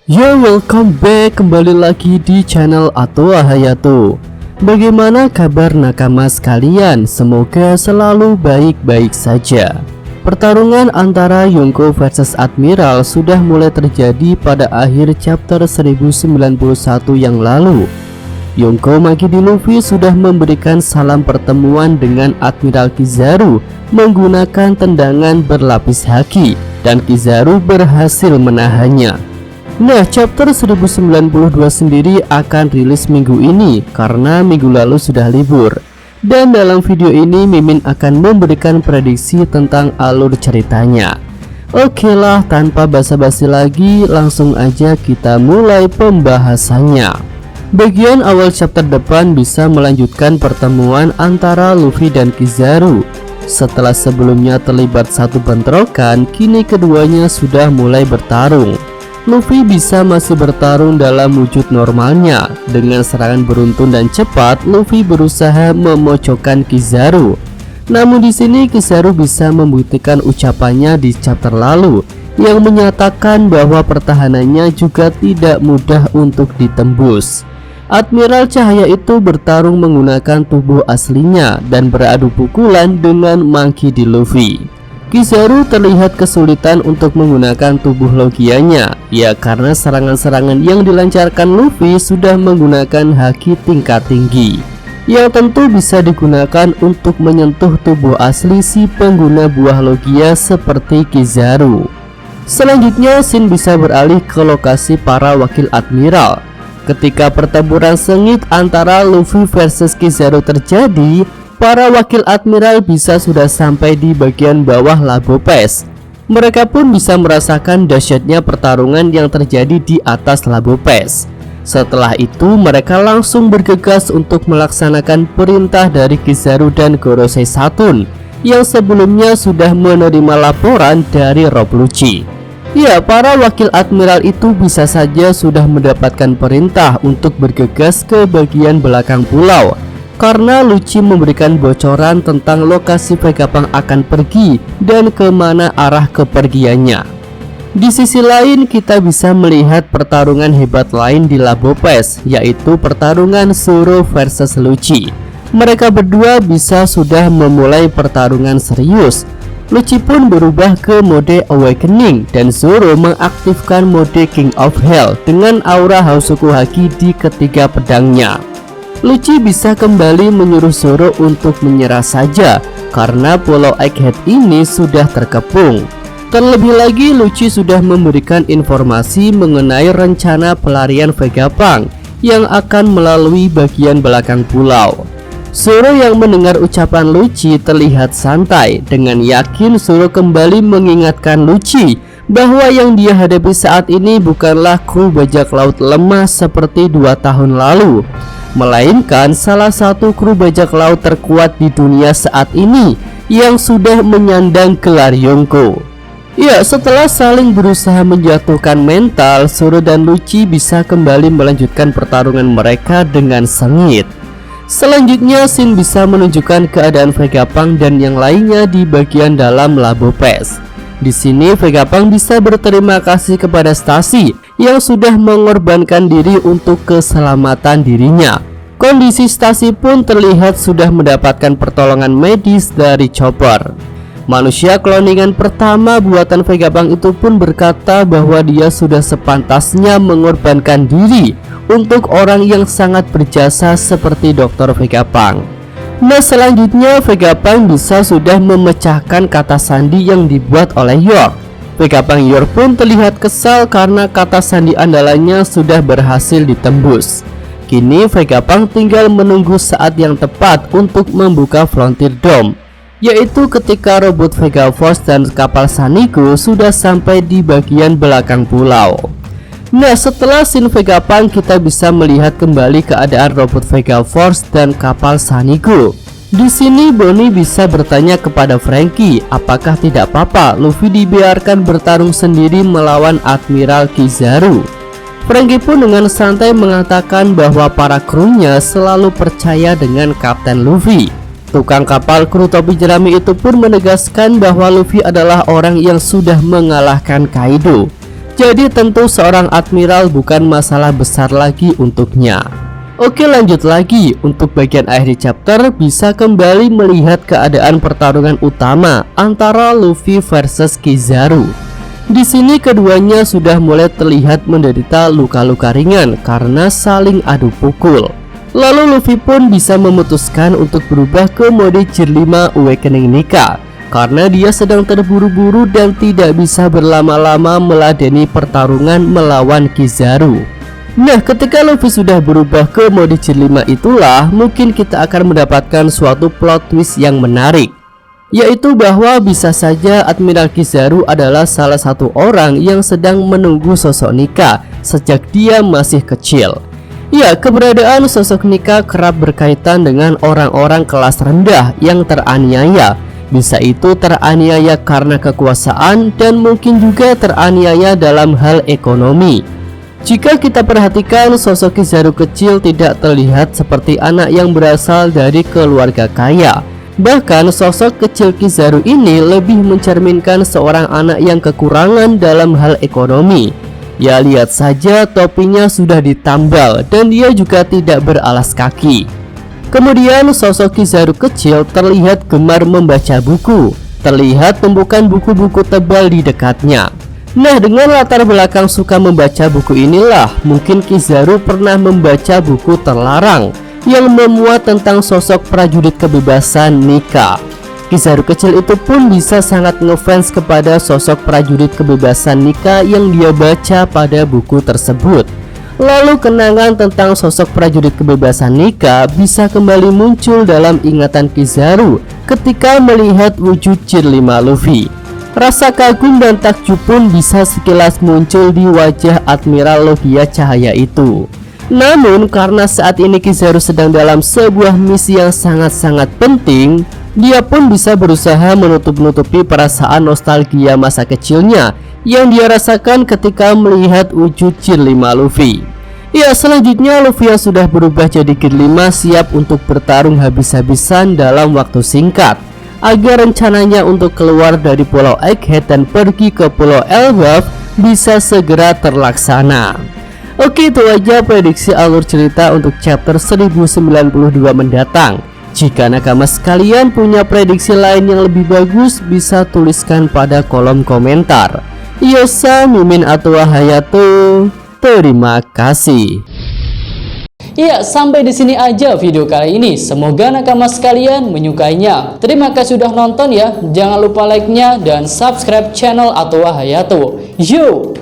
Yo, welcome back, kembali lagi di channel Atoa Hayato. Bagaimana kabar nakama sekalian? Semoga selalu baik-baik saja. Pertarungan antara Yonko versus Admiral sudah mulai terjadi pada akhir chapter 1091 yang lalu. Yonko maki di Luffy sudah memberikan salam pertemuan dengan Admiral Kizaru menggunakan tendangan berlapis haki, dan Kizaru berhasil menahannya. Nah, chapter 1092 sendiri akan rilis minggu ini karena minggu lalu sudah libur. Dan dalam video ini Mimin akan memberikan prediksi tentang alur ceritanya. Oke lah, tanpa basa-basi lagi, langsung aja kita mulai pembahasannya. Bagian awal chapter depan bisa melanjutkan pertemuan antara Luffy dan Kizaru. Setelah sebelumnya terlibat satu bentrokan, kini keduanya sudah mulai bertarung. Luffy bisa masih bertarung dalam wujud normalnya. Dengan serangan beruntun dan cepat, Luffy berusaha memojokkan Kizaru. Namun di sini Kizaru bisa membuktikan ucapannya di chapter lalu yang menyatakan bahwa pertahanannya juga tidak mudah untuk ditembus. Admiral Cahaya itu bertarung menggunakan tubuh aslinya dan beradu pukulan dengan Monkey D. Luffy. Kizaru terlihat kesulitan untuk menggunakan tubuh logianya, ya karena serangan-serangan yang dilancarkan Luffy sudah menggunakan haki tingkat tinggi, yang tentu bisa digunakan untuk menyentuh tubuh asli si pengguna buah logia seperti Kizaru. Selanjutnya Shin bisa beralih ke lokasi para wakil Admiral. Ketika pertempuran sengit antara Luffy versus Kizaru terjadi, para wakil Admiral bisa sudah sampai di bagian bawah Lago Pass. Mereka pun bisa merasakan dahsyatnya pertarungan yang terjadi di atas Lago Pass. Setelah itu mereka langsung bergegas untuk melaksanakan perintah dari Kizaru dan Gorosei Saturn yang sebelumnya sudah menerima laporan dari Rob Lucci. Ya, para wakil Admiral itu bisa saja sudah mendapatkan perintah untuk bergegas ke bagian belakang pulau, karena Lucci memberikan bocoran tentang lokasi Vegapunk akan pergi dan kemana arah kepergiannya. Di sisi lain kita bisa melihat pertarungan hebat lain di Lago Pass, yaitu pertarungan Zoro versus Lucci. Mereka berdua bisa sudah memulai pertarungan serius. Lucci pun berubah ke mode Awakening dan Zoro mengaktifkan mode King of Hell dengan aura Hausoku Haki di ketiga pedangnya. Lucci bisa kembali menyuruh Zoro untuk menyerah saja karena Pulau Egghead ini sudah terkepung. Terlebih lagi Lucci sudah memberikan informasi mengenai rencana pelarian Vegapunk yang akan melalui bagian belakang pulau. Zoro yang mendengar ucapan Lucci terlihat santai. Dengan yakin Zoro kembali mengingatkan Lucci bahwa yang dia hadapi saat ini bukanlah kru bajak laut lemah seperti 2 tahun lalu, melainkan salah satu kru bajak laut terkuat di dunia saat ini yang sudah menyandang gelar Yonko. Ya, setelah saling berusaha menjatuhkan mental, Zoro dan Lucci bisa kembali melanjutkan pertarungan mereka dengan sengit. Selanjutnya Shin bisa menunjukkan keadaan Vegapunk dan yang lainnya di bagian dalam Lago Pass. Di sini Vegapunk bisa berterima kasih kepada Stacy yang sudah mengorbankan diri untuk keselamatan dirinya. Kondisi Stacy pun terlihat sudah mendapatkan pertolongan medis dari Chopper. Manusia kloningan pertama buatan Vegapunk itu pun berkata bahwa dia sudah sepantasnya mengorbankan diri untuk orang yang sangat berjasa seperti Dr. Vegapunk. Nah, selanjutnya Vegapunk bisa sudah memecahkan kata sandi yang dibuat oleh York. Vegapunk York pun terlihat kesal karena kata sandi andalannya sudah berhasil ditembus. Kini Vegapunk tinggal menunggu saat yang tepat untuk membuka Frontier Dome, yaitu ketika robot Vega Force dan kapal Sanigo sudah sampai di bagian belakang pulau. Nah, setelah scene Vegapunk kita bisa melihat kembali keadaan robot Vega Force dan kapal Sanigo. Di sini Bonnie bisa bertanya kepada Franky apakah tidak apa-apa Luffy dibiarkan bertarung sendiri melawan Admiral Kizaru. Franky pun dengan santai mengatakan bahwa para krunya selalu percaya dengan Kapten Luffy. Tukang kapal kru topi jerami itu pun menegaskan bahwa Luffy adalah orang yang sudah mengalahkan Kaido. Jadi tentu seorang admiral bukan masalah besar lagi untuknya. Oke, lanjut lagi. Untuk bagian akhir di chapter bisa kembali melihat keadaan pertarungan utama antara Luffy versus Kizaru. Di sini keduanya sudah mulai terlihat menderita luka-luka ringan karena saling adu pukul. Lalu Luffy pun bisa memutuskan untuk berubah ke mode Gear 5 Awakening Nika karena dia sedang terburu-buru dan tidak bisa berlama-lama meladeni pertarungan melawan Kizaru. Nah, ketika Luffy sudah berubah ke mode Gear 5 itulah mungkin kita akan mendapatkan suatu plot twist yang menarik, yaitu bahwa bisa saja Admiral Kizaru adalah salah satu orang yang sedang menunggu sosok Nika sejak dia masih kecil. Ya, keberadaan sosok Nika kerap berkaitan dengan orang-orang kelas rendah yang teraniaya. Bisa itu teraniaya karena kekuasaan dan mungkin juga teraniaya dalam hal ekonomi. Jika kita perhatikan, sosok Kizaru kecil tidak terlihat seperti anak yang berasal dari keluarga kaya. Bahkan sosok kecil Kizaru ini lebih mencerminkan seorang anak yang kekurangan dalam hal ekonomi. Ya, lihat saja topinya sudah ditambal dan dia juga tidak beralas kaki. Kemudian sosok Kizaru kecil terlihat gemar membaca buku. Terlihat tumpukan buku-buku tebal di dekatnya. Nah, dengan latar belakang suka membaca buku inilah mungkin Kizaru pernah membaca buku terlarang yang memuat tentang sosok prajurit kebebasan Nika. Kizaru kecil itu pun bisa sangat ngefans kepada sosok prajurit kebebasan Nika yang dia baca pada buku tersebut. Lalu kenangan tentang sosok prajurit kebebasan Nika bisa kembali muncul dalam ingatan Kizaru ketika melihat wujud Gear 5 Luffy. Rasa kagum dan takjub pun bisa sekilas muncul di wajah Admiral Logia Cahaya itu. Namun karena saat ini Kizaru sedang dalam sebuah misi yang sangat-sangat penting, dia pun bisa berusaha menutup-nutupi perasaan nostalgia masa kecilnya yang dia rasakan ketika melihat wujud Gear 5 Luffy. Ya, selanjutnya Luffy yang sudah berubah jadi Gear 5 siap untuk bertarung habis-habisan dalam waktu singkat agar rencananya untuk keluar dari Pulau Egghead dan pergi ke Pulau Elbaf bisa segera terlaksana. Oke, itu aja prediksi alur cerita untuk chapter 1092 mendatang. Jika nakama sekalian punya prediksi lain yang lebih bagus, bisa tuliskan pada kolom komentar. Yosa, Mimin, atau Hayato. Terima kasih. Ya, sampai di sini aja video kali ini. Semoga nakama sekalian menyukainya. Terima kasih sudah nonton ya. Jangan lupa like-nya dan subscribe channel Atwa Hayato. Yo!